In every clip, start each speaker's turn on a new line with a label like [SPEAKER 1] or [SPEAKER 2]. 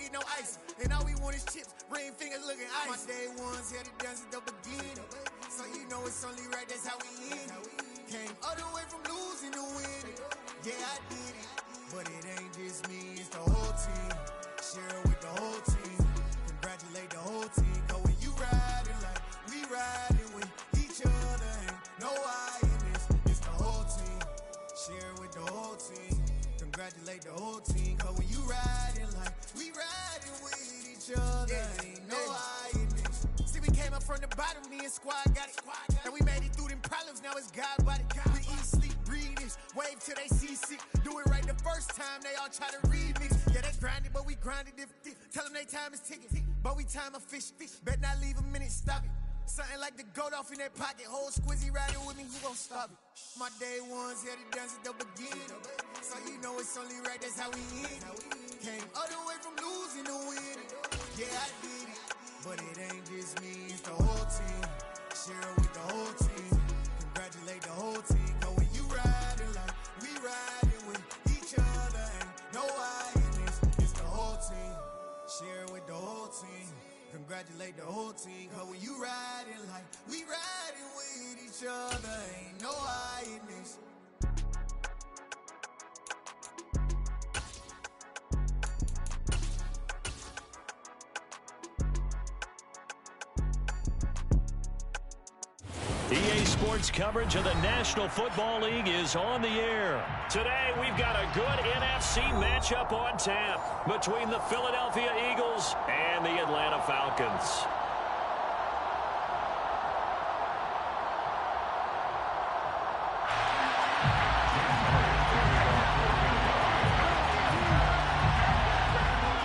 [SPEAKER 1] get no ice. And all we want is chips, ring fingers looking ice. My day ones here to dance at the beginning. So you know it's only right, that's how we end it. Came all the way from losing to winning. Yeah, I did it. But it ain't just me, it's the whole team. Share it with the whole team. Congratulate the whole team. Cause when you riding like we riding with each other, ain't no I in this. It's the whole team. Share it with the whole team. Congratulate the whole team. Cause when you riding like we riding with each other, ain't no I in this. See, we came up from the bottom, me and squad got it. And we made it through them problems, now it's God body. We eat, sleep, breathe this, wave till they see sick. Do it right the first time, they all try to remix. Yeah, they grinded, but we grinded different. Tell them they time is ticking, but we time a fish. Bet not leave a minute, stop it. Something like the goat off in that pocket. Whole squizzy riding with me, who gon' stop it? My day ones here to dance at the beginning. So you know it's only right, that's how we end it. Came all the way from losing to winning. Yeah, I did it. But it ain't just me, it's the whole team. Share it with the whole team. Congratulate the whole team. Cause when you riding like we riding with each other, ain't no I in this. It's the whole team. Share it with the whole team. Congratulate the whole team. Cause when you riding like we riding with each other, ain't no I in this.
[SPEAKER 2] EA Sports coverage of the National Football League is on the air. Today, we've got a good NFC matchup on tap between the Philadelphia Eagles and the Atlanta Falcons.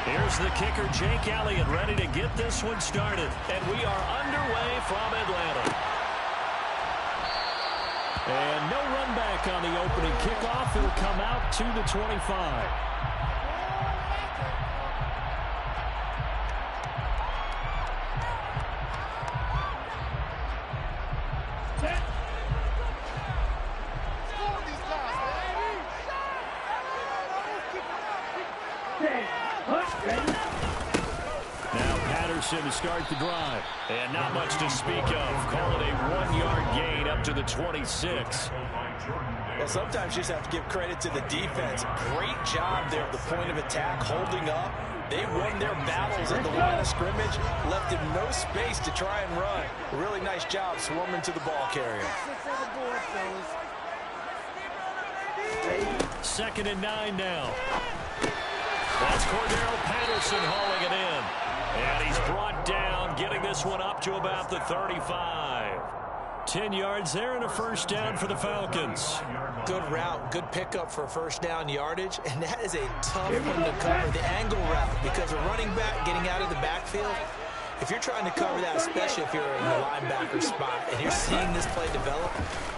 [SPEAKER 2] Here's the kicker, Jake Elliott, ready to get this one started. And we are underway from Atlanta. And no run back on the opening kickoff. It'll come out to the 25. To start the drive. And not much to speak of. Call it a 1-yard gain up to the 26.
[SPEAKER 3] Well, sometimes you just have to give credit to the defense. Great job there at the point of attack, holding up. They won their battles at the line of scrimmage, left him no space to try and run. Really nice job swarming to the ball carrier.
[SPEAKER 2] 2nd and 9 now. That's Cordero Patterson hauling it in. And he's brought down, getting this one up to about the 35. 10 yards there and a first down for the Falcons.
[SPEAKER 3] Good route, good pickup for first down yardage, and that is a tough one to cover, the angle route, because a running back getting out of the backfield, if you're trying to cover that, especially if you're in the linebacker spot and you're seeing this play develop,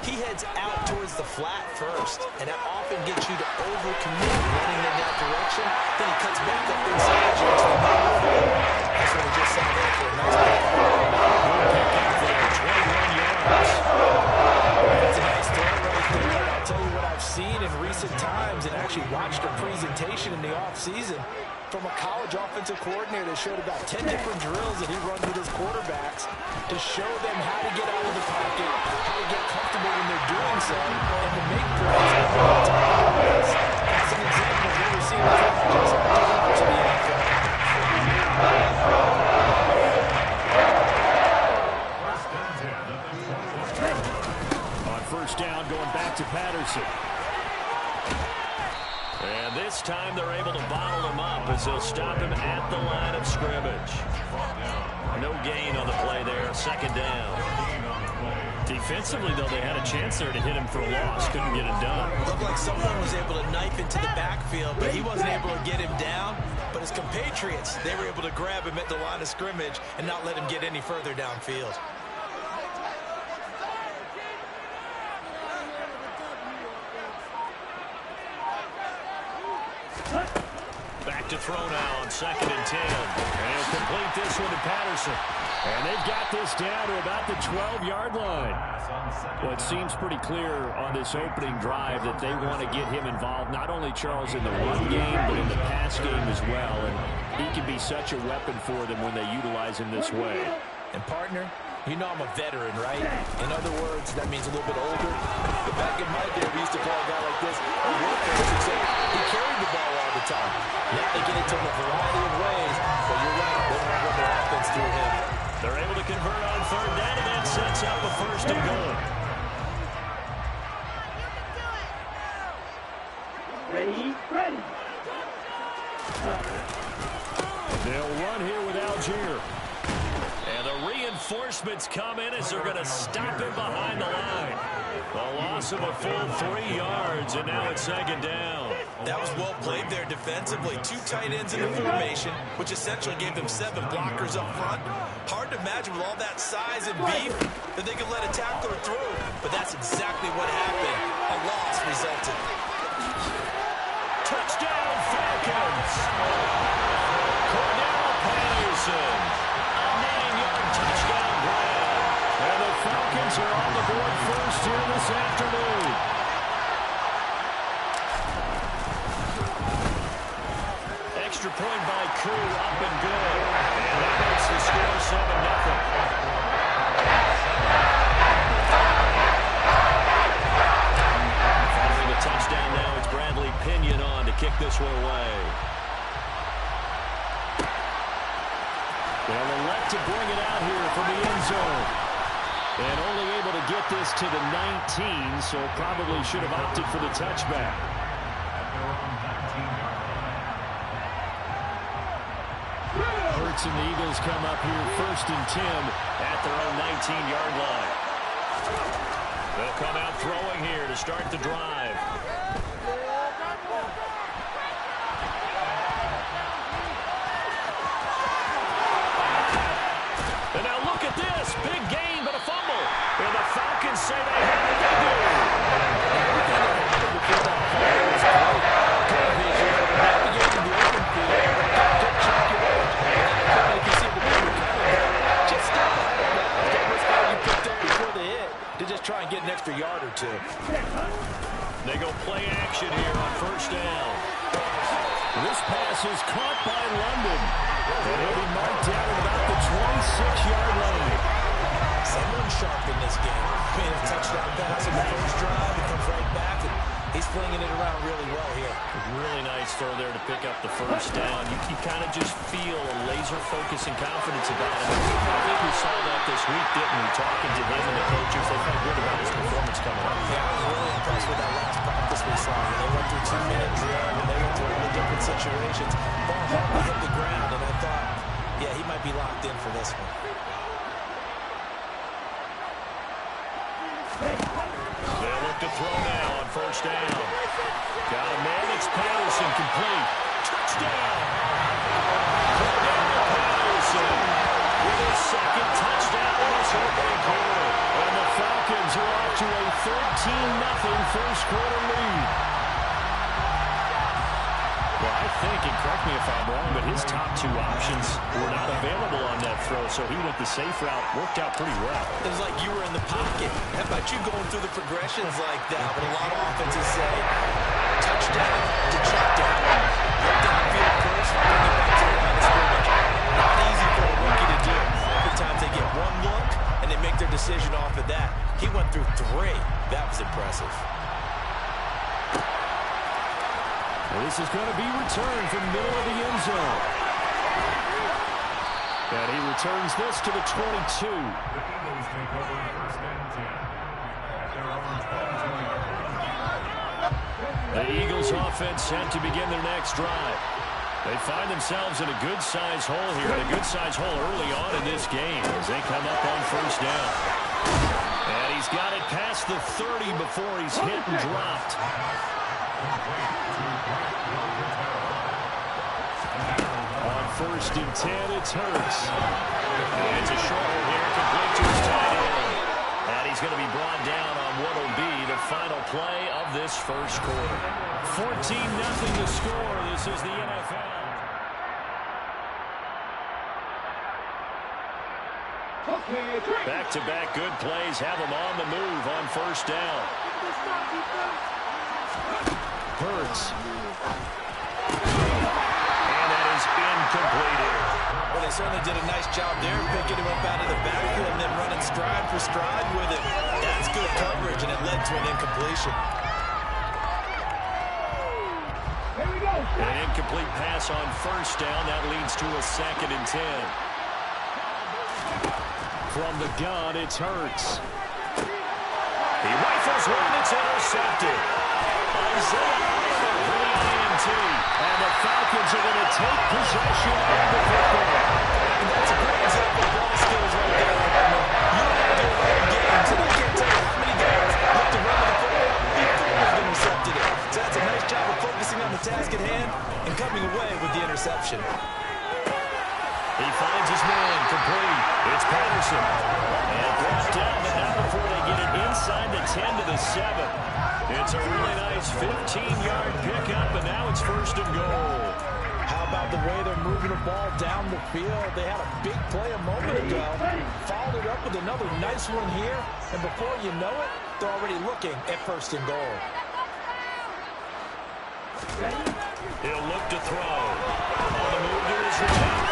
[SPEAKER 3] he heads out towards the flat first, and that often gets you to over-commit running in that direction. Then he cuts back up inside you to the middle field. That's what we just saw there for a nice pick.
[SPEAKER 2] Good pickup there, 21 yards.
[SPEAKER 3] That's a nice throw right there. I'll tell you what I've seen in recent times and actually watched a presentation in the offseason from a college offensive coordinator that showed about 10 different drills that he runs with his quarterbacks to show them how to get out of the pocket, how to get comfortable when they're doing so, and to make plays on offense. As an example, what we're seeing with just to the NFL.
[SPEAKER 2] On first down, going back to Patterson. And this time they're able to bottle him up as they'll stop him at the line of scrimmage. No gain on the play there, 2nd down. Defensively, though, they had a chance there to hit him for a loss. Couldn't get it done.
[SPEAKER 3] Looked like someone was able to knife into the backfield, but he wasn't able to get him down. But his compatriots, they were able to grab him at the line of scrimmage and not let him get any further downfield.
[SPEAKER 2] Back to throw now on 2nd and 10. And he'll complete this one to Patterson. And they've got this down to about the 12-yard line. Well, it seems pretty clear on this opening drive that they want to get him involved, not only, Charles, in the run game, but in the pass game as well. And He can be such a weapon for them when they utilize him this way.
[SPEAKER 3] And partner, you know I'm a veteran, right? In other words, that means a little bit older. But back in my day, we used to call a guy like this a workhorse, except he carried the ball all the time. Now they get it to him a variety of ways, but you're right, they don't run their offense through him.
[SPEAKER 2] They're able to convert on third down, and that sets up a first and goal.
[SPEAKER 4] Ready.
[SPEAKER 2] They'll run here with Algier. And the reinforcements come in as they're going to stop him behind the line. A loss of a full 3 yards, and now it's second down.
[SPEAKER 3] That was well played there defensively. 2 tight ends in the formation, which essentially gave them 7 blockers up front. Hard to imagine with all that size and beef that they could let a tackler through. But that's exactly what happened. A loss resulted.
[SPEAKER 2] Touchdown, Falcons! Cordell Patterson, a 9-yard touchdown grab. And the Falcons are on the board first here this afternoon. Extra point by Koo, up and good. And that makes the score 7-0. Touchdown now. It's Bradley Pinion on to kick this one away. They'll elect to bring it out here from the end zone. And only able to get this to the 19, so probably should have opted for the touchback. Hurts and the Eagles come up here first and 10 at their own 19-yard line. They'll come out throwing here to start the drive. And now look at this. Big gain, but a fumble. And the Falcons say they have it. They do.
[SPEAKER 3] To just try and get an extra yard or two.
[SPEAKER 2] They go play action here on first down. This pass is caught by London. And he'll be marked down at about the 26-yard line.
[SPEAKER 3] Someone sharp in this game. Made a touchdown pass in the first drive. He comes right back, and he's flinging it around really well here.
[SPEAKER 2] Really nice throw there to pick up the first down. You can kind of just feel a laser focus and confidence about him. I think we saw that this week, didn't we? Talking to him and the coaches, they felt good about his performance coming up.
[SPEAKER 3] Yeah, I was really impressed with that last practice we saw. They went through 2-minute drill, and they went through all the different situations. Ball hardly hit the ground, and I thought, yeah, he might be locked in for this one.
[SPEAKER 2] They'll look to throw now on first down. Got a man. It's Patterson, complete. Touchdown! Patterson with his second touchdown in this opening quarter. And the Falcons are off to a 13-0 first quarter lead. Well, I think, and correct me if I'm wrong, but his top 2 options were not available on that throw, so he went the safe route. Worked out pretty well.
[SPEAKER 3] It was like you were in the pocket. How about you going through the progressions like that? But a lot of offenses say touchdown to check down. Get downfield first, bring it back to the line of scrimmage. Not easy for a rookie to do. Oftentimes they get one look, and they make their decision off of that. He went through 3. That was impressive.
[SPEAKER 2] This is going to be returned from the middle of the end zone. And he returns this to the 22. The Eagles offense set to begin their next drive. They find themselves in a good-sized hole here, and a good-sized hole early on in this game as they come up on first down. And he's got it past the 30 before he's hit and dropped. On first and 10, it's Hurts. And it's a short one here, complete to his tight end. And he's going to be brought down on what will be the final play of this first quarter. 14-0 the score. This is the NFL. Back-to-back good plays have them on the move on first down. Hurts. And that is incomplete.
[SPEAKER 3] certainly did a nice job there, picking him up out of the backfield and then running stride for stride with it. That's good coverage, and it led to an incompletion.
[SPEAKER 2] An incomplete pass on first down. That leads to a 2nd and 10. From the gun, it's Hurts. He rifles one. It's intercepted. Isaiah Oliver for the INT. And the Falcons are going to take possession of the football.
[SPEAKER 3] And that's a great example of ball skills right there. You have to run games, and I can't tell you how many guys look to run the football before they've intercepted it. So that's a nice job of focusing on the task at hand and coming away with the interception.
[SPEAKER 2] He finds his man, complete. It's Patterson. And brought down, but not before they get it inside the 10 to the 7. It's a really nice 15-yard pickup, and now it's 1st and goal.
[SPEAKER 3] How about the way they're moving the ball down the field? They had a big play a moment ago. Followed it up with another nice one here, and before you know it, they're already looking at 1st and goal.
[SPEAKER 2] He'll look to throw. On the move to his right.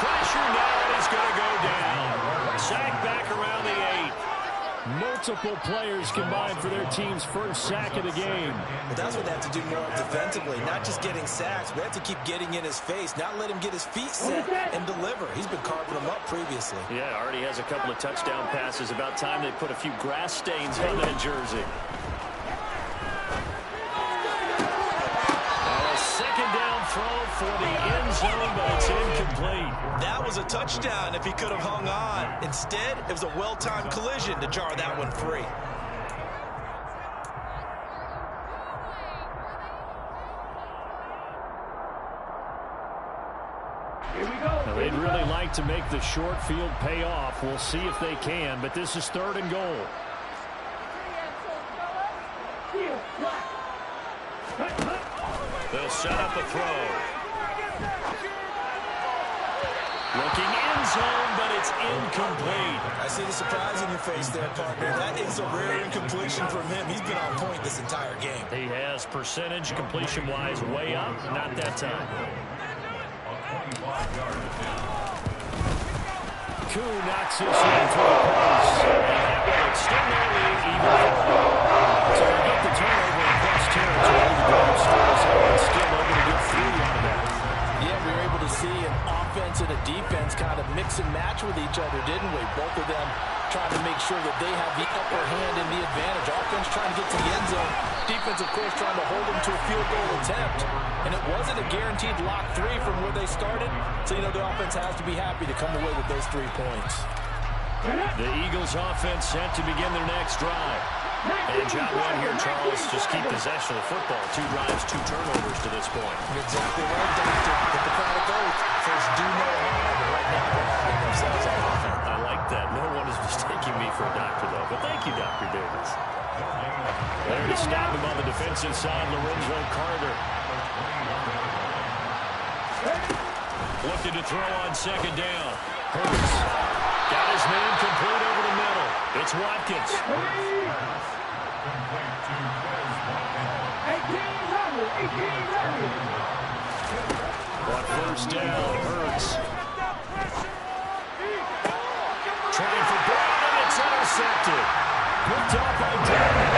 [SPEAKER 2] Pressure now, and he's going to go down. Sack back around the 8. Multiple players combined for their team's first sack of the game.
[SPEAKER 3] Well, that's what they have to do more defensively, not just getting sacks. We have to keep getting in his face, not let him get his feet set and deliver. He's been carving them up previously.
[SPEAKER 2] Yeah, already has a couple of touchdown passes. About time they put a few grass stains on that jersey. Throw for the end zone, but it's incomplete.
[SPEAKER 3] That was a touchdown if he could have hung on. Instead, it was a well-timed collision to jar that one free.
[SPEAKER 4] Here we go.
[SPEAKER 2] Now, they'd really like to make the short field pay off. We'll see if they can, but this is 3rd and goal. They'll set up a throw. Looking end zone, but it's incomplete.
[SPEAKER 3] I see the surprise in your face there, partner. That is a rare incompletion from him. He's been on point this entire game.
[SPEAKER 2] He has percentage completion-wise way up. Not that time. Koo knocks this one for a pass. And that will extend their lead even further. So they get the turnover in plus territory. The Graham Stars are still able to get 3 out of that.
[SPEAKER 3] Yeah, we were able to see an offense and a defense kind of mix and match with each other, didn't we? Both of them trying to make sure that they have the upper hand and the advantage. Offense trying to get to the end zone. Defense, of course, trying to hold them to a field goal attempt. And it wasn't a guaranteed lock 3 from where they started. So, you know, the offense has to be happy to come away with those 3 points.
[SPEAKER 2] The Eagles offense set to begin their next drive. And job one here, Charles, just keep possession of the football. 2 drives, 2 turnovers to this point.
[SPEAKER 3] You're exactly right, Doctor. With the product oath, first do no harm. And right now, they're finding themselves on offense.
[SPEAKER 2] I like that. No one is mistaking me for a doctor, though. But thank you, Dr. Davis. There to stop him on the defensive side, Lorenzo Carter. Looking to throw on 2nd down. Hurts. Got his man complete over the middle. It's Watkins. On 1st down, Hurts. Trying for Brown, and it's intercepted. Picked up by Denver.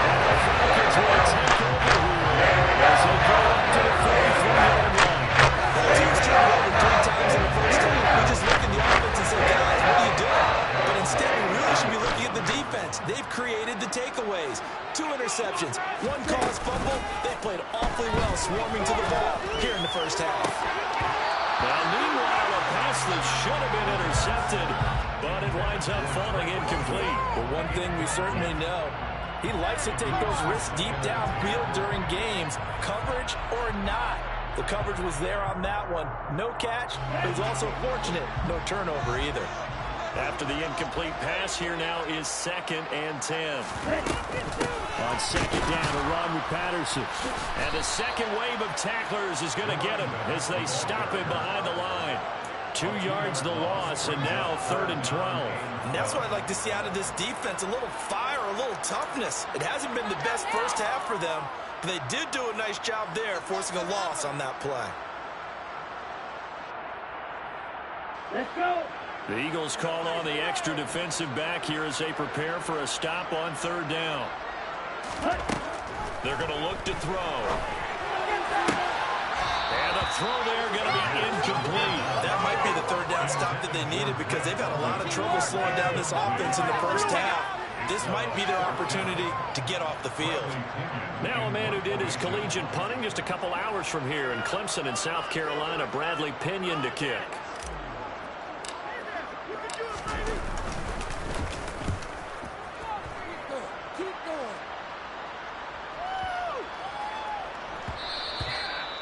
[SPEAKER 2] And the Falcons will take over here as they go up to the 34-yard line.
[SPEAKER 3] The team's turned over 3 times in the first half. We just look at the offense and say, guys, what are you doing? But instead, we really should be looking at the defense. They've created the takeaways. 2 interceptions, 1 caused fumble. They played awfully well swarming to the ball here in the first half.
[SPEAKER 2] Now, meanwhile, a pass that should have been intercepted, but it winds up falling incomplete.
[SPEAKER 3] But one thing we certainly know, he likes to take those risks deep downfield during games, coverage or not. The coverage was there on that one. No catch, but he's also fortunate. No turnover either.
[SPEAKER 2] After the incomplete pass, here now is 2nd and 10. On 2nd down, a run with Patterson. And the second wave of tacklers is going to get him as they stop him behind the line. 2 yards the loss, and now 3rd and 12.
[SPEAKER 3] And that's what I'd like to see out of this defense, a little fire, a little toughness. It hasn't been the best first half for them, but they did do a nice job there, forcing a loss on that play.
[SPEAKER 4] Let's go.
[SPEAKER 2] The Eagles call on the extra defensive back here as they prepare for a stop on 3rd down. They're going to look to throw. And the throw there going to be incomplete.
[SPEAKER 3] That might be the 3rd down stop that they needed because they've had a lot of trouble slowing down this offense in the first half. This might be their opportunity to get off the field.
[SPEAKER 2] Now a man who did his collegiate punting just a couple hours from here in Clemson in South Carolina, Bradley Pinion to kick.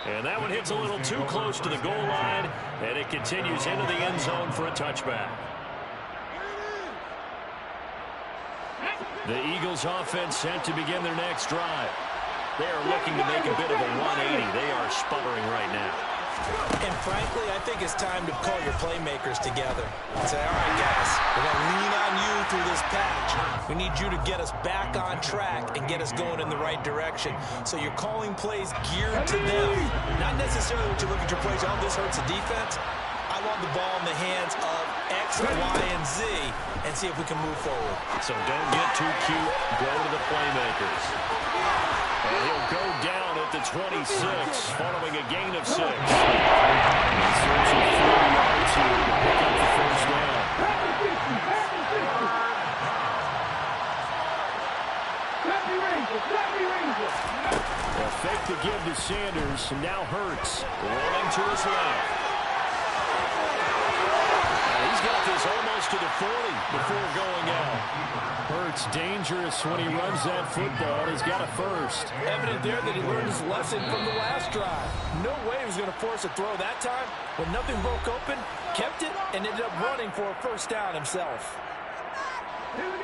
[SPEAKER 2] And that one hits a little too close to the goal line, and it continues into the end zone for a touchback. The Eagles offense set to begin their next drive. They are looking to make a bit of a 180. They are sputtering right now.
[SPEAKER 3] And frankly, I think it's time to call your playmakers together and say, all right, guys, we're going to lean on you through this patch. We need you to get us back on track and get us going in the right direction. So you're calling plays geared to them. Not necessarily what you look at your plays, oh, this hurts the defense. I want the ball in the hands of X, Y, and Z and see if we can move forward.
[SPEAKER 2] So don't get too cute. Go to the playmakers. And he'll go down at the 26 following a gain of 6. He's searching 40 yards here to pick up the first down. A fake to give to Sanders. Now Hurts rolling to his left. He's got this almost to the 40 before going out. Hurts dangerous when he runs that football. He's got a first.
[SPEAKER 3] Evident there that he learned his lesson from the last drive. No way he was going to force a throw that time. When nothing broke open, kept it, and ended up running for a first down himself.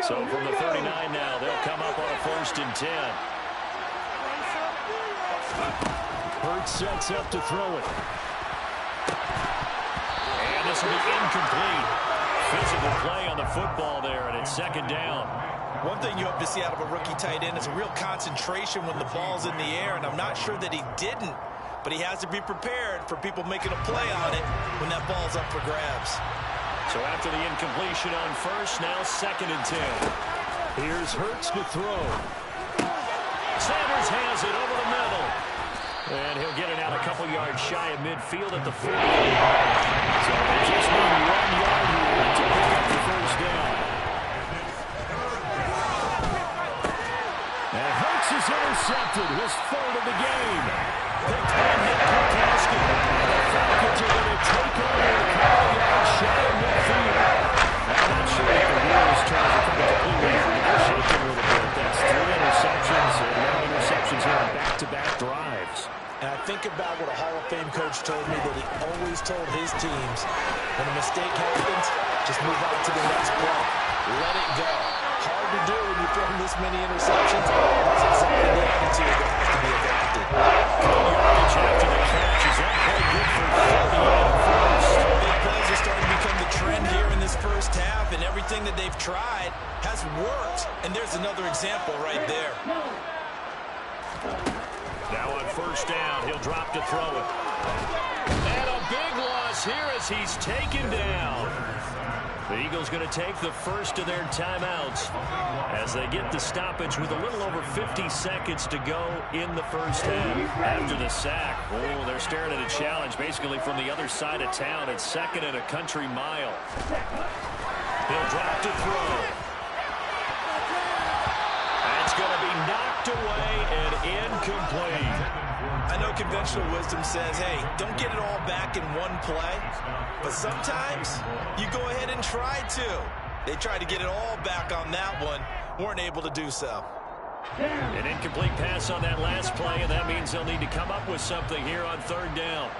[SPEAKER 2] So from the 39 now, they'll come up on a 1st and 10. Hurts sets up to throw it. And this will be incomplete. Physical play on the football there, and it's 2nd down.
[SPEAKER 3] One thing you hope to see out of a rookie tight end is a real concentration when the ball's in the air, and I'm not sure that he didn't, but he has to be prepared for people making a play on it when that ball's up for grabs.
[SPEAKER 2] So after the incompletion on 1st, now 2nd and 10. Here's Hurts to throw. Sanders has it over the middle. And he'll get it out a couple yards shy of midfield at the 40. So they just need 1 yard here to pick up the first down. And Hurts is intercepted, his 3rd of the game. Picked by Nick Kwiatkowski. The Falcons are going to take over a couple yards shy of midfield. I'm not sure if the wheels trying to come completely shaking a little bit. That's 3 interceptions and no interceptions here on back-to-back drives.
[SPEAKER 3] And I think about what a Hall of Fame coach told me that he always told his teams, when a mistake happens, just move on to the next play. Let it go. Hard to do when you're throwing this many interceptions. That's exactly the attitude that has to be adapted.
[SPEAKER 2] Good yardage after the catch. Is that play good for 30 on first?
[SPEAKER 3] Big plays are starting to become the trend here in this first half, and everything that they've tried has worked. And there's another example right there.
[SPEAKER 2] Now on 1st down, he'll drop to throw it. And a big loss here as he's taken down. The Eagles going to take the first of their timeouts as they get the stoppage with a little over 50 seconds to go in the first half. After the sack, oh, they're staring at a challenge basically from the other side of town. It's 2nd and a country mile. He'll drop to throw. That's going to be knocked away and incomplete.
[SPEAKER 3] I know conventional wisdom says, hey, don't get it all back in one play. But sometimes you go ahead and try to. They tried to get it all back on that one. Weren't able to do so.
[SPEAKER 2] An incomplete pass on that last play, and that means they'll need to come up with something here on 3rd down.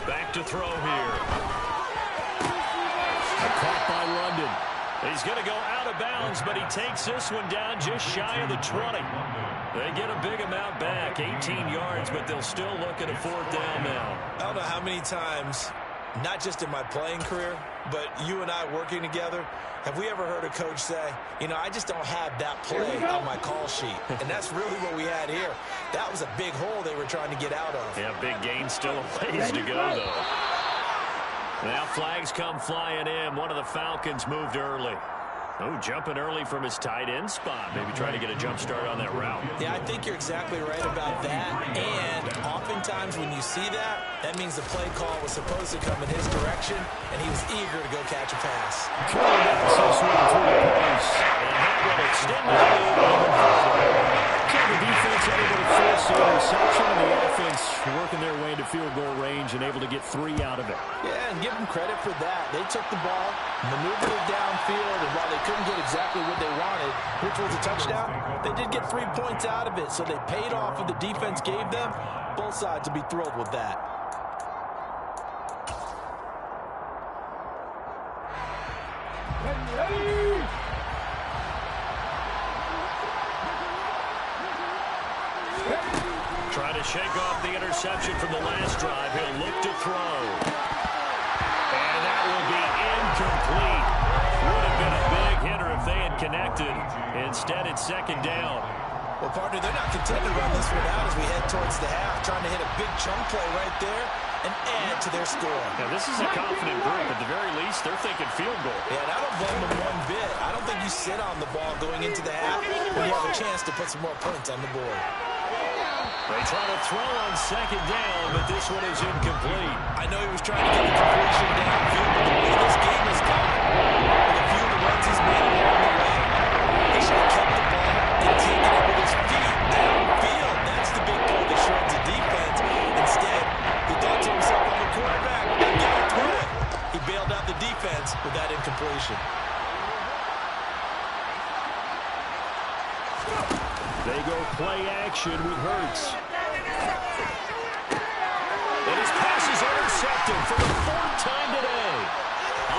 [SPEAKER 2] Back to throw here. Caught by London. He's going to go out of bounds, but he takes this one down just shy of the 20. They get a big amount back, 18 yards, but they'll still look at a fourth down now.
[SPEAKER 3] I don't know how many times, not just in my playing career, but you and I working together, have we ever heard a coach say, you know, I just don't have that play on my call sheet. And that's really what we had here. That was a big hole they were trying to get out of.
[SPEAKER 2] Yeah, big gain, still a ways to go, though. Now flags come flying in. One of the Falcons moved early. Oh, jumping early from his tight end spot. Maybe trying to get a jump start on that route.
[SPEAKER 3] Yeah, I think you're exactly right about that. And oftentimes when you see that, that means the play call was supposed to come in his direction, and he was eager to go catch a pass.
[SPEAKER 2] And that will extend the lead even further. So the defense able to force the interception, and the offense working their way into field goal range and able to get 3 out of it.
[SPEAKER 3] Yeah, and give them credit for that. They took the ball, maneuvered it downfield, and while they couldn't get exactly what they wanted, which was a touchdown, they did get 3 points out of it, so they paid off what the defense gave them. Both sides will be thrilled with that.
[SPEAKER 2] Trying to shake off the interception from the last drive. He'll look to throw. And that will be incomplete. Would have been a big hitter if they had connected. Instead, it's second down.
[SPEAKER 3] Well, partner, they're not content to run this one out as we head towards the half, trying to hit a big chunk play right there and add to their score.
[SPEAKER 2] Now, this is a confident group. At the very least, they're thinking field goal.
[SPEAKER 3] Yeah, and I don't blame them one bit. I don't think you sit on the ball going into the half when you have a chance to put some more points on the board.
[SPEAKER 2] They try to throw on second down, but this one is incomplete.
[SPEAKER 3] I know he was trying to get the completion downfield, but the way this game has gone, with a few of the runs he's made along the way, he should have kept the ball and taken it with his feet downfield. That's the big play that shreds the defense. Instead, he thought to himself, I'm a quarterback, I gotta throw it. He bailed out the defense with that incompletion.
[SPEAKER 2] They go play action with Hurts. And his pass is intercepted for the 4th time today.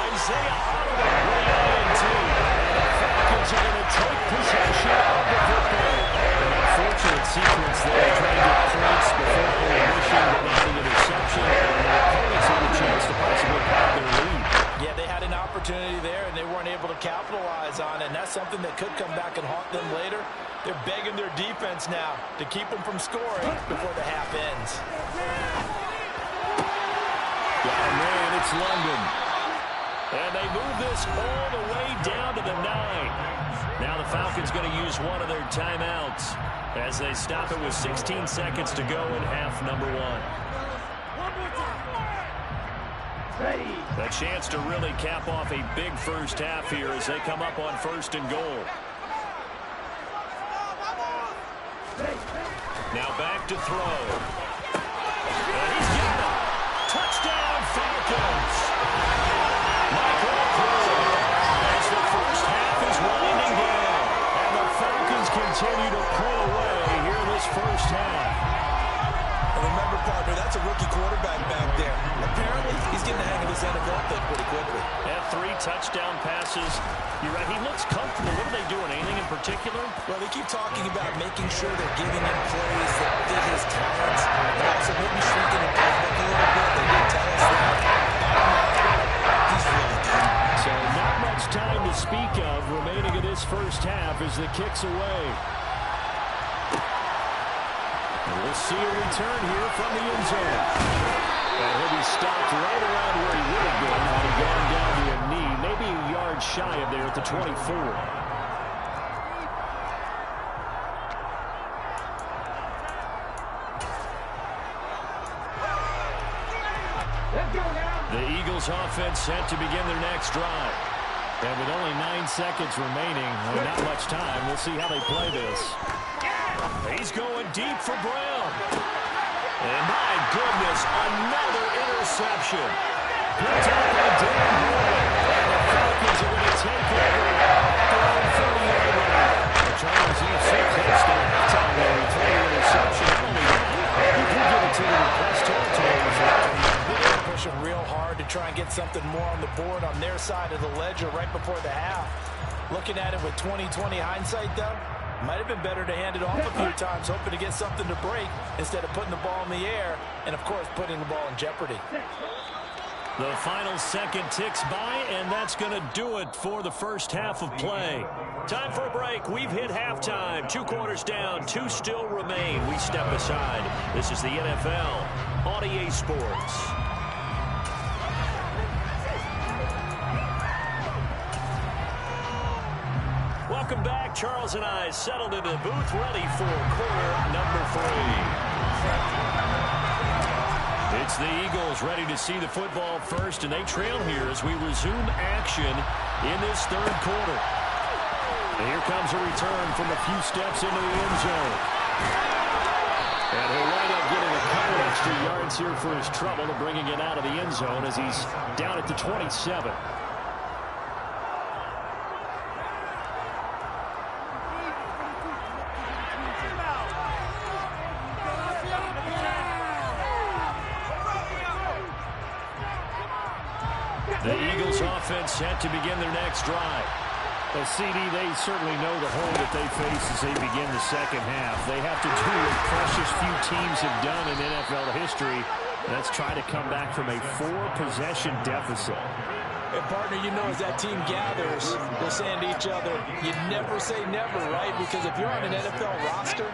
[SPEAKER 2] Isaiah Howard ran into. And the Falcons are going to take possession of the football. An unfortunate sequence there, trying to get points before intermission, but not the interception. And the opponents had a chance to possibly have their lead.
[SPEAKER 3] Yeah, they had an opportunity there, and they weren't able to capitalize on it. And that's something that could come back and haunt them later. They're begging their defense now to keep them from scoring before the half ends.
[SPEAKER 2] Oh, man, it's London. And they move this all the way down to the 9. Now the Falcons going to use one of their timeouts as they stop it with 16 seconds to go in half number 1. A chance to really cap off a big first half here as they come up on 1st and goal. Now back to throw. And he's got it. Touchdown, Falcons. Michael as the first half is winding down. And the Falcons continue to pull away here this first half.
[SPEAKER 3] And remember, partner, that's a rookie quarterback back there. Apparently, he's getting the hang of this NFL thing pretty quickly.
[SPEAKER 2] Yeah, 3 touchdown passes. You're right, he looks comfortable. What are they doing? Anything in particular?
[SPEAKER 3] Well, they keep talking about making sure they're giving him plays that fit his talents. They're also maybe shrinking the playbook a little bit. They did tell us that. He's really good.
[SPEAKER 2] So not much time to speak of remaining in this first half as the kick's away. And we'll see a return here from the end zone. And he'll be stopped right around where he would have been had he gone down to a knee, maybe a yard shy of there at the 24. The Eagles offense set to begin their next drive. And with only 9 seconds remaining, and not much time, we'll see how they play this. He's going deep for Brown. And my goodness, another interception. Good tackle, Dan Boyd. And the Falcons are going to take over around 30-yard line. The Chargers are so close to halftime there with 20 interception. Only that, you do get into the press territory.
[SPEAKER 3] They're pushing real hard to try try and get something more on the board on their side of the ledger right before the half. Looking at it with 20/20 hindsight, though, might have been better to hand it off a few times, hoping to get something to break instead of putting the ball in the air and, of course, putting the ball in jeopardy.
[SPEAKER 2] The final second ticks by, and that's going to do it for the first half of play. Time for a break. We've hit halftime. 2 quarters down, 2 still remain. We step aside. This is the NFL on EA Sports. Welcome back. Charles and I settled into the booth, ready for quarter number 3. It's the Eagles ready to see the football first, and they trail here as we resume action in this third quarter. And here comes a return from a few steps into the end zone. And he'll wind up getting a couple extra yards here for his trouble and bringing it out of the end zone as he's down at the 27. The Eagles offense set to begin their next drive.
[SPEAKER 5] Well, CD, they certainly know the hole that they face as they begin the second half. They have to do what precious few teams have done in NFL history. That's try to come back from a 4-possession deficit.
[SPEAKER 3] And partner, you know, as that team gathers, they're saying to each other, you never say never, right? Because if you're on an NFL roster,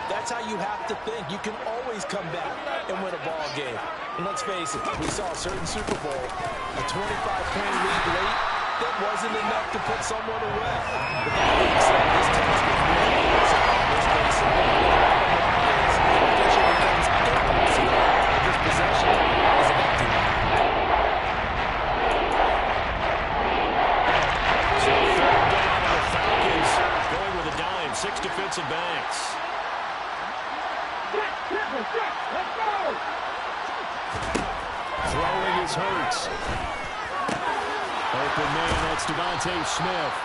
[SPEAKER 3] that's how you have to think. You can always come back and win a ball game. And let's face it, we saw a certain Super Bowl, a 25-point lead late, that wasn't enough to put someone away. But that being said, this task is really easy. Let's face it, official becomes irreversible. This possession is an empty one.
[SPEAKER 2] So third down, the Falcons going with a dime. 6 defensive backs.
[SPEAKER 4] Let's go!
[SPEAKER 2] Throwing is Hurts. Open man, that's Devontae Smith.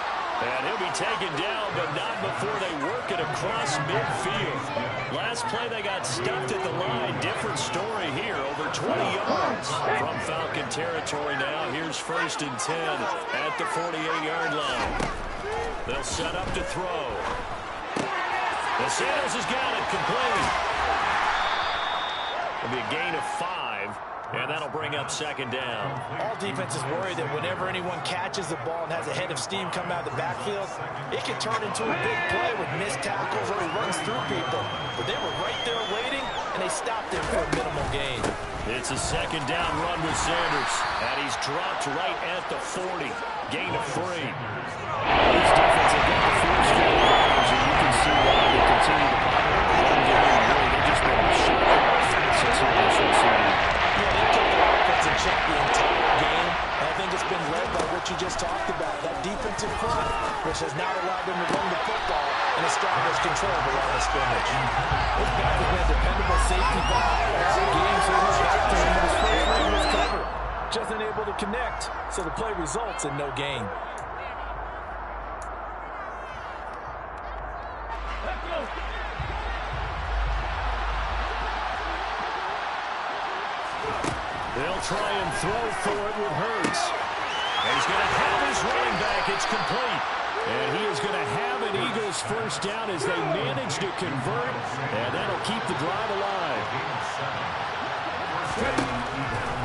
[SPEAKER 2] And he'll be taken down, but not before they work it across midfield. Last play, they got stuffed at the line. Different story here, over 20 yards from Falcon territory now. Here's 1st and 10 at the 48-yard line. They'll set up to throw. The Sanders has got it, complete. It'll be a gain of 5, and that'll bring up 2nd down.
[SPEAKER 3] All defenses worry that whenever anyone catches the ball and has a head of steam coming out of the backfield, it can turn into a big play with missed tackles or he runs through people. But they were right there waiting, and they stopped him for a minimal gain.
[SPEAKER 2] It's a 2nd down run with Sanders, and he's dropped right at the 40. Gain of 3.
[SPEAKER 5] This defense has got the 4 straight yards, and you can see why they continue to pop up the run game. Really, they've just been shot since the initial season.
[SPEAKER 3] Yeah, they took their offense and checked the entire game. And I think it's been led by what you just talked about, that defensive front, which has not allowed them to run the football and establish control of the line of scrimmage. This back has been a dependable safety valve all game, so he's back to him when his first ring was covered. Just unable to connect, so the play results in no gain.
[SPEAKER 2] They'll try and throw for it with Hurts. And he's going to have his running back. It's complete. And he is going to have an Eagles 1st down as they manage to convert. And that'll keep the drive alive.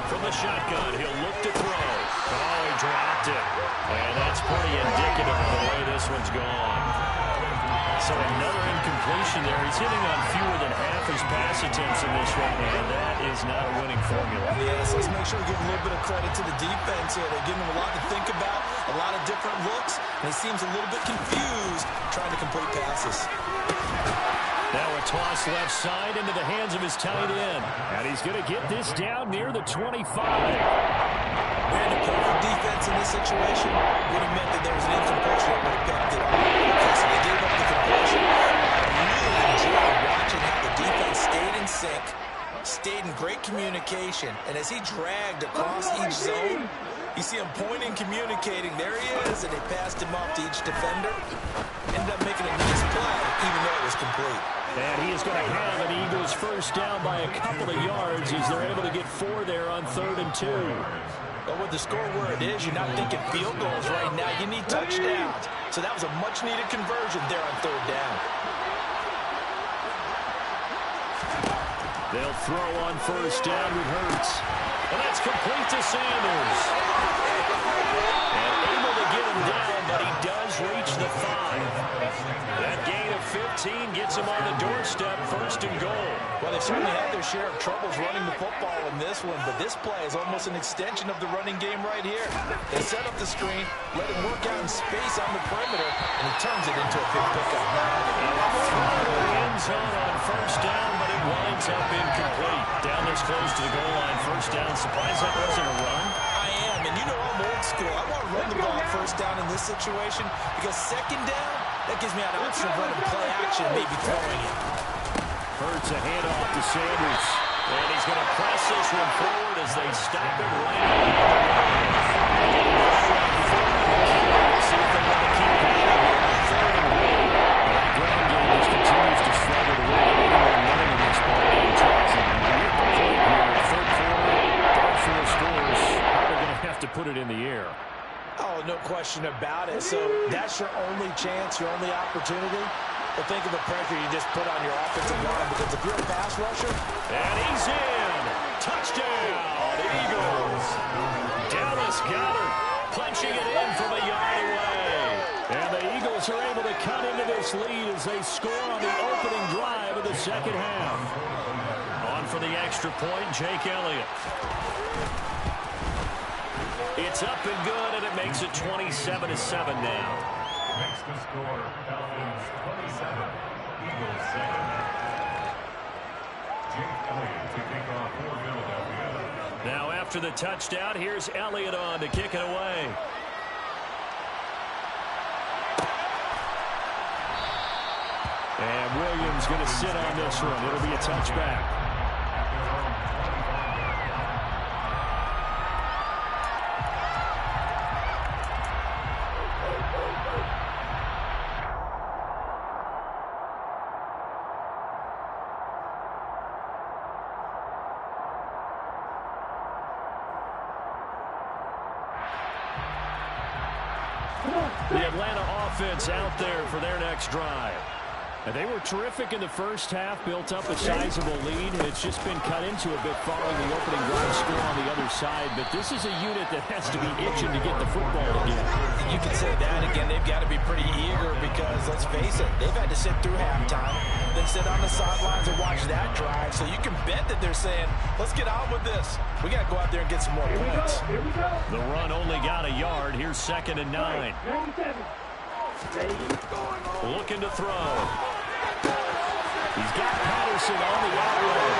[SPEAKER 2] From the shotgun, he'll look to throw. Oh, he dropped it. And that's pretty indicative of the way this one's gone. So another incompletion there. He's hitting on fewer than half his pass attempts in this one, and that is not a winning formula.
[SPEAKER 3] Yeah, so let's make sure we give a little bit of credit to the defense here. They're giving him a lot to think about, a lot of different looks, and he seems a little bit confused trying to complete passes.
[SPEAKER 2] Now a toss left side into the hands of his tight end. And he's going to get this down near the 25.
[SPEAKER 3] Man, the perfect defense in this situation would have meant that there was an incompletion that would have picked it up. Okay, so they gave up the completion. I really enjoyed watching how the defense stayed in sync, stayed in great communication, and as he dragged across each zone, you see him pointing, communicating. There he is, and they passed him off to each defender. Ended up making a nice play, even though it was complete.
[SPEAKER 2] And he is going to have an Eagles 1st down by a couple of yards as they're able to get 4 there on 3rd and 2.
[SPEAKER 3] But with the score where it is, you're not thinking field goals right now. You need touchdowns. So that was a much-needed conversion there on third down.
[SPEAKER 5] They'll throw on first down with Hurts. And that's complete to Sanders. And able to get him down, but he does reach the 5. That gain of 15 gets him on the doorstep, first and goal.
[SPEAKER 3] Well, they've certainly had their share of troubles running the football in this one, but this play is almost an extension of the running game right here. They set up the screen, let him work out in space on the perimeter, and he turns it into a big pickup.
[SPEAKER 5] End zone on first down, but it winds up incomplete. Down this close to the goal line, first down. Surprised that wasn't a run?
[SPEAKER 3] I am, and you know I'm old school. I want to run the ball first down in this situation because second down, that gives me an option of running play action, maybe throwing it.
[SPEAKER 5] Hurts a handoff to Sanders. And he's going to press this one forward as they stop him right on the see if they want to keep it. The ground game just continues to struggle to win anyone running in this ball game. Third quarter, dark four scores. Now they're going to have to put it in the air.
[SPEAKER 3] Oh, no question about it. So that's your only chance, your only opportunity. But think of the pressure you just put on your offensive line, because if you're a pass rusher.
[SPEAKER 5] And he's in. Touchdown, Eagles. Dallas Goedert punching it in from a yard away. And the Eagles are able to cut into this lead as they score on the opening drive of the second half. On for the extra point, Jake Elliott. It's up and good, and it makes it 27-7 now.
[SPEAKER 6] Makes the score, Falcons 27, Eagles 7. Jake Elliott to kick off for Philadelphia.
[SPEAKER 5] Now after the touchdown, here's Elliott on to kick it away. And Williams going to sit on this one. It'll be a touchback. The Atlanta offense out there for their next drive. And they were terrific in the first half, built up a sizable lead. It's just been cut into a bit following the opening drive score on the other side. But this is a unit that has to be itching to get the football again.
[SPEAKER 3] You can say that again. They've got to be pretty eager because, let's face it, they've had to sit through halftime, then sit on the sidelines and watch that drive. So you can bet that they're saying, let's get on with this. We got to go out there and get some more points.
[SPEAKER 5] The run only got a yard. Here's 2nd and 9. Looking to throw. He's got Patterson on the outrun.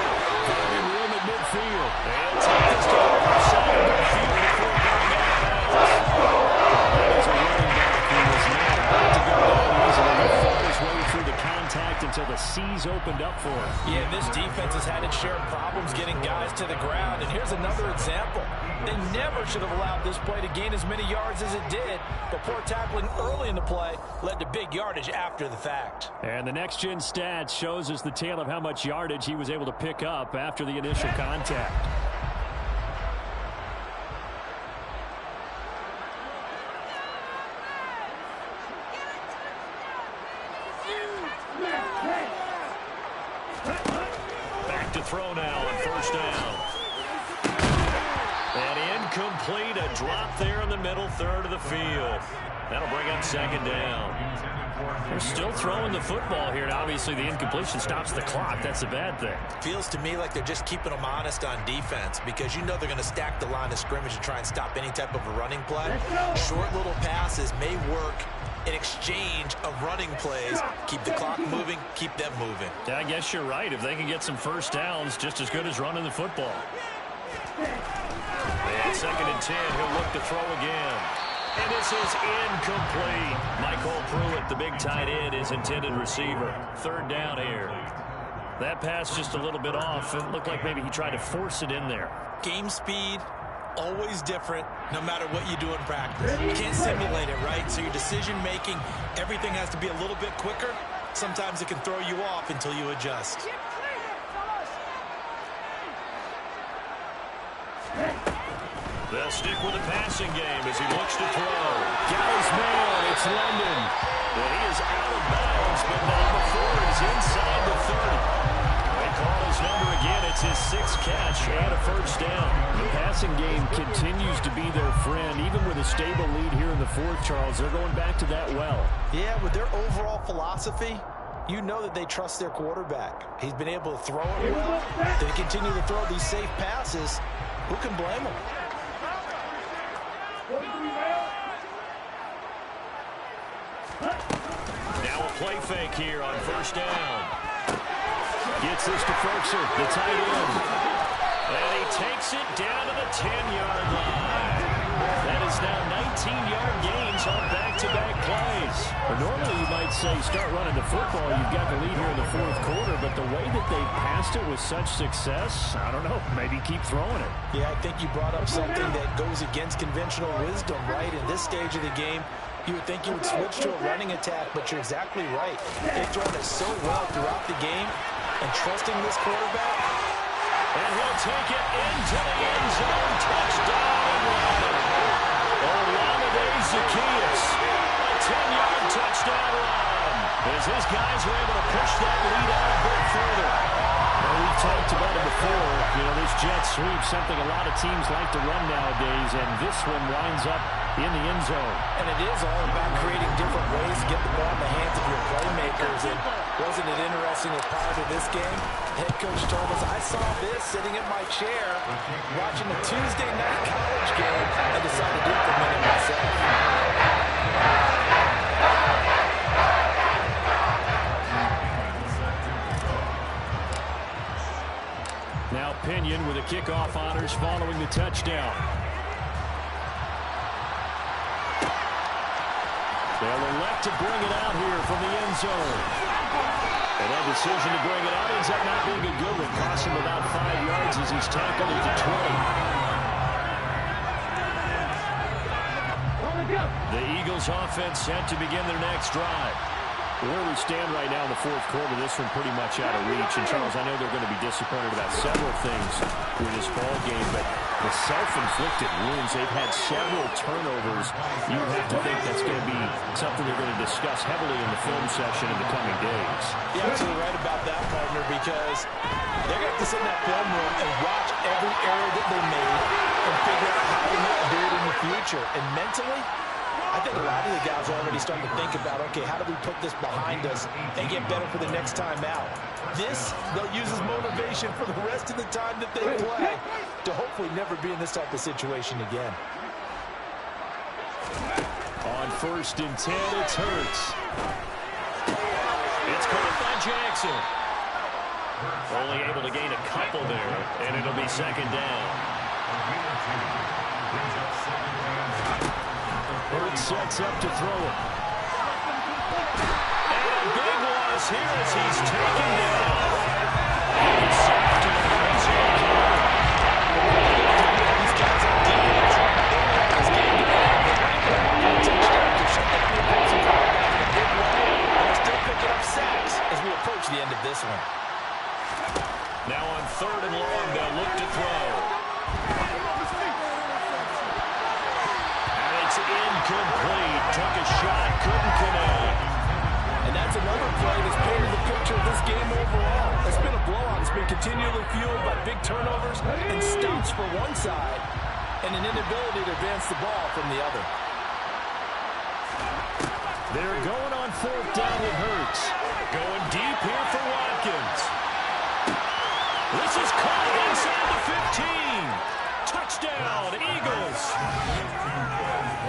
[SPEAKER 5] Finding room at midfield. And take this to the other side of midfield before going out of bounds. That is a running back who was not about to go down easily. He fought his way through the contact until the seas opened up for him.
[SPEAKER 3] Yeah, this defense has had its share of problems getting guys to the ground. And here's another example. They never should have allowed this play to gain as many yards as it did. But poor tackling early in the play led to big yardage after the fact.
[SPEAKER 5] And the next-gen stats shows us the tale of how much yardage he was able to pick up after the initial contact. Back to throw now on first down. And incomplete, a drop there in the middle third of the field. That'll bring up 2nd down. They're still throwing the football here, and obviously the incompletion stops the clock. That's a bad thing.
[SPEAKER 3] Feels to me like they're just keeping them honest on defense because you know they're going to stack the line of scrimmage and try and stop any type of a running play. Short little passes may work in exchange of running plays. Keep the clock moving, keep them moving.
[SPEAKER 5] Yeah, I guess you're right. If they can get some first downs, just as good as running the football. And 2nd and 10, he'll look to throw again. And this is incomplete. Michael Pruitt, the big tight end, is intended receiver. 3rd down here. That pass just a little bit off. It looked like maybe he tried to force it in there.
[SPEAKER 3] Game speed, always different, no matter what you do in practice. You can't simulate it, right? So your decision-making, everything has to be a little bit quicker. Sometimes it can throw you off until you adjust.
[SPEAKER 5] They'll
[SPEAKER 2] stick with the passing game as he looks to throw.
[SPEAKER 5] Got his man. It's London.
[SPEAKER 2] Well, he is out of bounds, but now before he's inside the 30. They call his number again. It's his 6th catch and a first down.
[SPEAKER 5] The passing game continues to be their friend. Even with a stable lead here in the 4th, Charles, they're going back to that well.
[SPEAKER 3] Yeah, with their overall philosophy, you know that they trust their quarterback. He's been able to throw it well. They continue to throw these safe passes. Who can blame them?
[SPEAKER 2] Now a play fake here on first down.
[SPEAKER 5] Gets this to Ferguson, the tight end.
[SPEAKER 2] And he takes it down to the 10-yard line. That is now 19-yard gains on back-to-back plays.
[SPEAKER 5] Normally you might say start running the football. You've got the lead here in the 4th quarter, but the way that they passed it with such success, I don't know, maybe keep throwing it.
[SPEAKER 3] Yeah, I think you brought up something that goes against conventional wisdom, right? In this stage of the game, you would think you would switch to a running attack, but you're exactly right. They've thrown it so well throughout the game, and trusting this quarterback.
[SPEAKER 2] And he'll take it into the end zone. Touchdown. Olamide Zaccheaus. A 10-yard touchdown run. As his guys were able to push that lead out a bit further.
[SPEAKER 5] Well, we've talked about it before. You know, this jet sweep, something a lot of teams like to run nowadays, and this one winds up in the end zone.
[SPEAKER 3] And it is all about creating different ways to get the ball in the hands of your playmakers. And wasn't it interesting that prior to this game, head coach told us, I saw this sitting in my chair watching a Tuesday night college game and decided to implement it myself.
[SPEAKER 5] Now Pinion with the kickoff honors following the touchdown. They'll elect to bring it out here from the end zone. And that decision to bring it out ends up not being a good one. Cost him about 5 yards as he's tackled at the 20. The Eagles offense set to begin their next drive. Where we stand right now in the 4th quarter, this one pretty much out of reach. And, Charles, I know they're going to be disappointed about several things with this ball game, but the self-inflicted wounds, they've had several turnovers. You would have to think that's going to be something they're going to discuss heavily in the film session in the coming days.
[SPEAKER 3] You're absolutely right about that, partner, because they're going to have to sit in that film room and watch every error that they made and figure out how to not do it in the future. And mentally, I think a lot of the guys are already starting to think about, okay, how do we put this behind us and get better for the next time out? This, they'll use as motivation for the rest of the time that they play to hopefully never be in this type of situation again.
[SPEAKER 5] On 1st and 10, it's Hurts.
[SPEAKER 2] It's caught by Jackson. Only able to gain a couple there, and it'll be 2nd down.
[SPEAKER 5] Hurts sets up to throw it.
[SPEAKER 2] And a big loss here as he's taken down. He's sacked to the touchdown.
[SPEAKER 3] These guys on defense, they know how this game to touchdown to shut down the opposing quarterback in a big way. And they're still picking up sacks as we approach the end of this one.
[SPEAKER 2] Now on 3rd and long, they'll look to throw. Incomplete. Took a shot, couldn't connect.
[SPEAKER 3] And that's another play that's painted the picture of this game overall. It's been a blowout. It's been continually fueled by big turnovers and stops for one side and an inability to advance the ball from the other.
[SPEAKER 5] They're going on 4th down with Hurts.
[SPEAKER 2] Going deep here for Watkins. This is caught inside the 15. Touchdown, Eagles.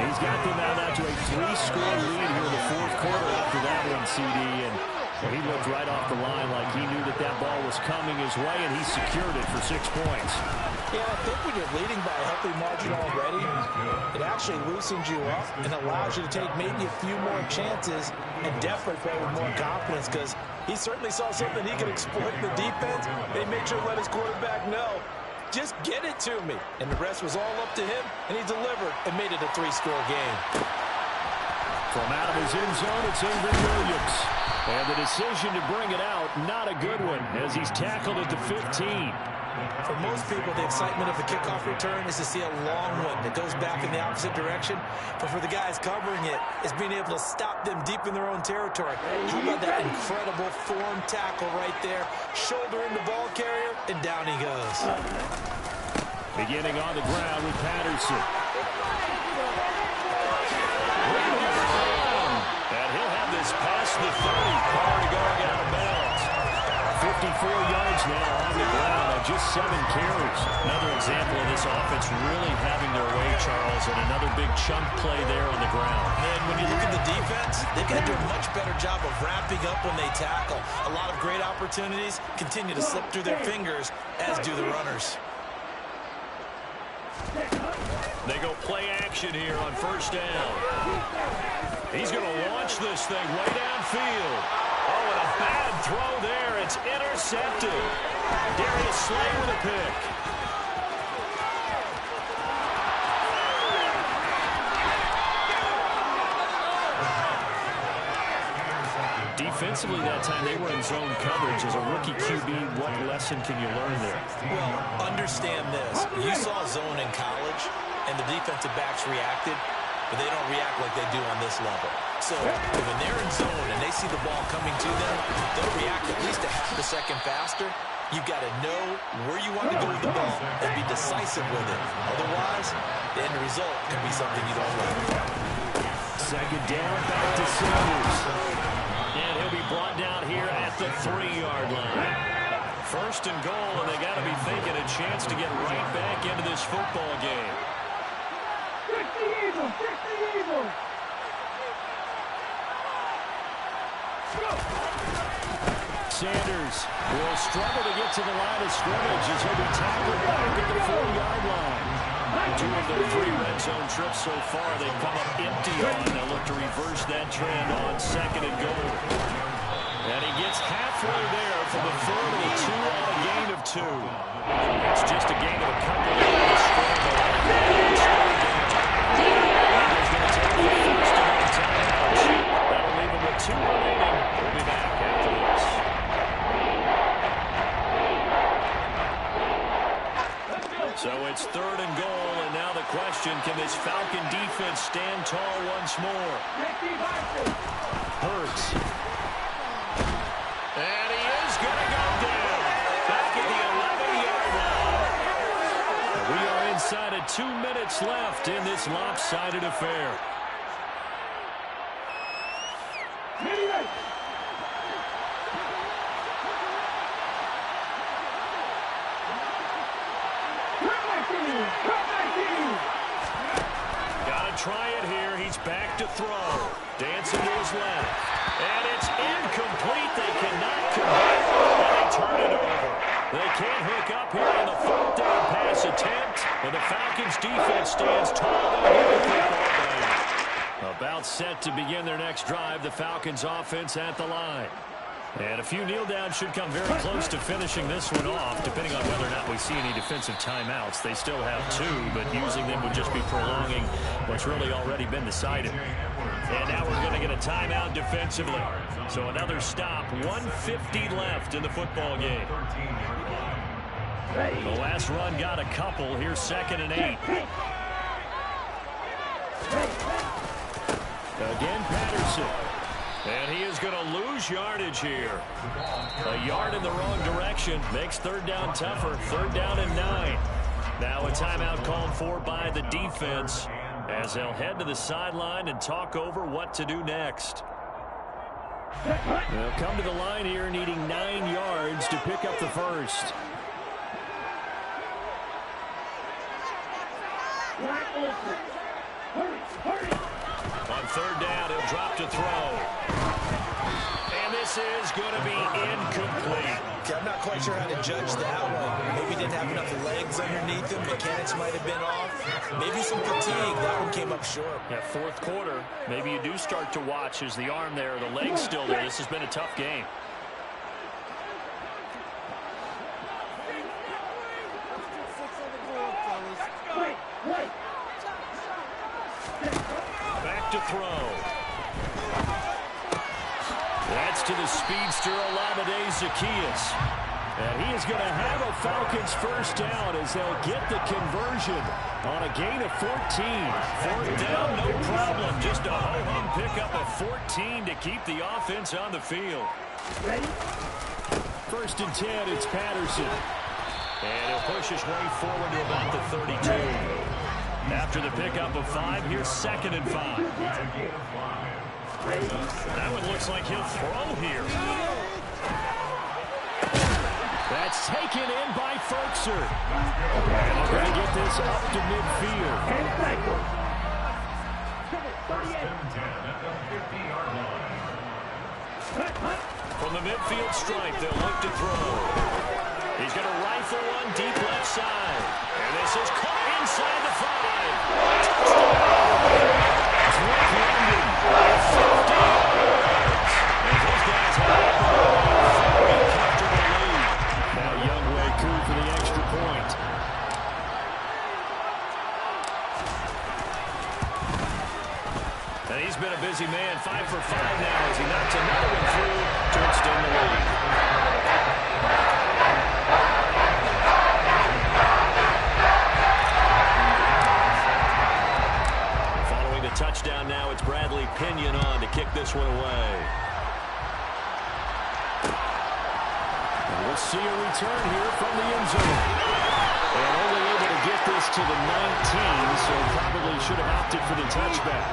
[SPEAKER 5] He's got them out to a 3-score lead here in the 4th quarter after that one, CD. And he looked right off the line like he knew that that ball was coming his way, and he secured it for 6 points.
[SPEAKER 3] Yeah, I think when you're leading by a healthy margin already, it actually loosens you up and allows you to take maybe a few more chances and definitely play with more confidence, because he certainly saw something he could exploit in the defense, and he made sure to let his quarterback know, just get it to me. And the rest was all up to him, and he delivered and made it a 3-score game.
[SPEAKER 5] From out of his end zone, it's Ingrid Williams. And the decision to bring it out, not a good one, as he's tackled at the 15.
[SPEAKER 3] For most people, the excitement of the kickoff return is to see a long one that goes back in the opposite direction. But for the guys covering it, it's being able to stop them deep in their own territory. How about that incredible form tackle right there? Shoulder in the ball carrier, and down he goes.
[SPEAKER 5] Beginning on the ground with Patterson. And he'll have this past the 30 prior to going out of bounds. 54 yards now on the ground on just 7 carries. Another example of this offense really having their way, Charles, and another big chunk play there on the ground.
[SPEAKER 3] And when you look at the defense, they've got to do a much better job of wrapping up when they tackle. A lot of great opportunities continue to slip through their fingers, as do the runners.
[SPEAKER 2] They go play action here on first down. He's going to launch this thing way downfield. Oh, and a bad throw there. It's intercepted. Darius Slay with a pick.
[SPEAKER 5] Defensively that time, they were in zone coverage. As a rookie QB, what lesson can you learn there?
[SPEAKER 3] Well, understand this. You saw zone in college, and the defensive backs reacted, but they don't react like they do on this level. So when they're in zone and they see the ball coming to them, they'll react at least a half a second faster. You've got to know where you want to go with the ball and be decisive with it. Otherwise, the end result can be something you don't like.
[SPEAKER 5] Second down, back to Sanders.
[SPEAKER 2] And he'll be brought down here at the 3-yard line. First and goal, and they got to be thinking a chance to get right back into this football game.
[SPEAKER 5] Sanders will struggle to get to the line of scrimmage as he'll be tackled back at the 4-yard line. 2 of their 3 red zone trips so far, they've come up empty on. They'll look to reverse that trend on second and goal. And he gets halfway there for the third and 2 on a gain of 2. It's just a gain of a couple there on the scramble. He's going to take the first and 1 timeout. That'll leave him with 2 remaining. We'll be back after this. So it's third and goal, and now the question, can this Falcon defense stand tall once more? Hurts. And he is going to go down. Back at the 11-yard line. We are inside of 2 minutes left in this lopsided affair. Gotta try it here. He's back to throw. Dancing to his left. And it's incomplete. They cannot convert. And they turn it over. They can't hook up here on the 4th down pass attempt. And the Falcons defense stands tall. They'll get the football back. About set to begin their next drive. The Falcons offense at the line. And a few kneel downs should come very close to finishing this one off, depending on whether or not we see any defensive timeouts. They still have 2, but using them would just be prolonging what's really already been decided. And now we're going to get a timeout defensively. So another stop, 1:50 left in the football game. The last run got a couple. Here's 2nd and 8. Again, Patterson. And he is going to lose yardage here. A yard in the wrong direction makes 3rd down tougher. 3rd down and 9. Now a timeout called for by the defense as they'll head to the sideline and talk over what to do next. They'll come to the line here needing 9 yards to pick up the first. On 3rd down, he'll drop to throw. And this is going to be incomplete.
[SPEAKER 3] Okay, I'm not quite sure how to judge that one. Maybe he didn't have enough legs underneath him. Mechanics might have been off. Maybe some fatigue. That one came up short.
[SPEAKER 5] Yeah, 4th quarter, maybe you do start to watch as the arm there, the leg's still there. This has been a tough game. Back to throw. That's to the speedster, Olamide Zaccheaus. And he is going to have a Falcons first down as they'll get the conversion on a gain of 14.
[SPEAKER 2] Fourth down, no problem. Just a ho-hum pickup of 14 to keep the offense on the field.
[SPEAKER 5] First and 10, it's Patterson.
[SPEAKER 2] And he'll push his way forward to about the 32. After the pickup of 5, here's 2nd and 5. That one looks like he'll throw here.
[SPEAKER 5] That's taken in by Ferkser. And they're going to get this up to midfield.
[SPEAKER 2] From the midfield stripe, they'll look to throw. He's going to rifle one deep left side. And this is caught inside the 5. Drake London, 50 yards. And those guys have a very comfortable lead.
[SPEAKER 5] Now Youngway coup for the extra point.
[SPEAKER 2] And he's been a busy man, 5 for 5 now as he knocks another one through to extend the lead. Following the touchdown now, it's Bradley Pinion on to kick this one away.
[SPEAKER 5] And we'll see a return here from the end zone. And only able to get this to the 19, so probably should have opted for the touchback.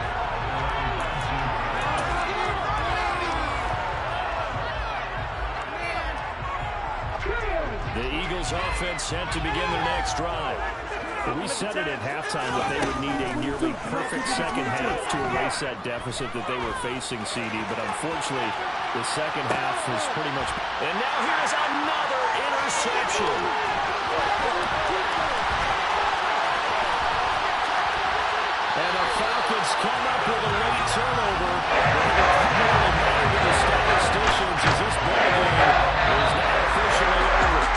[SPEAKER 2] The Eagles offense set to begin their next drive.
[SPEAKER 5] We said it at halftime that they would need a nearly perfect second half to erase that deficit that they were facing, CD, but unfortunately the second half was pretty much...
[SPEAKER 2] And now here's another interception.
[SPEAKER 5] And the Falcons come up with a late turnover. Really matter to the statisticians as this ball game is now officially over.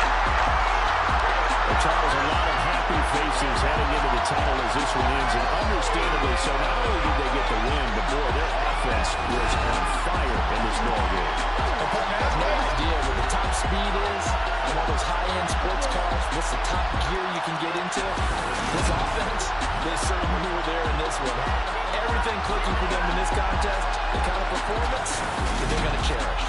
[SPEAKER 5] Charles, a lot of happy faces heading into the tunnel as this one ends, and understandably so. Not only did they get the win, but boy, their offense was on fire in this ball game.
[SPEAKER 3] The partner has no idea what the top speed is on all those high-end sports cars. What's the top gear you can get into? This offense, they certainly were there in this one. Everything clicking for them in this contest, the kind of performance that they're going to cherish.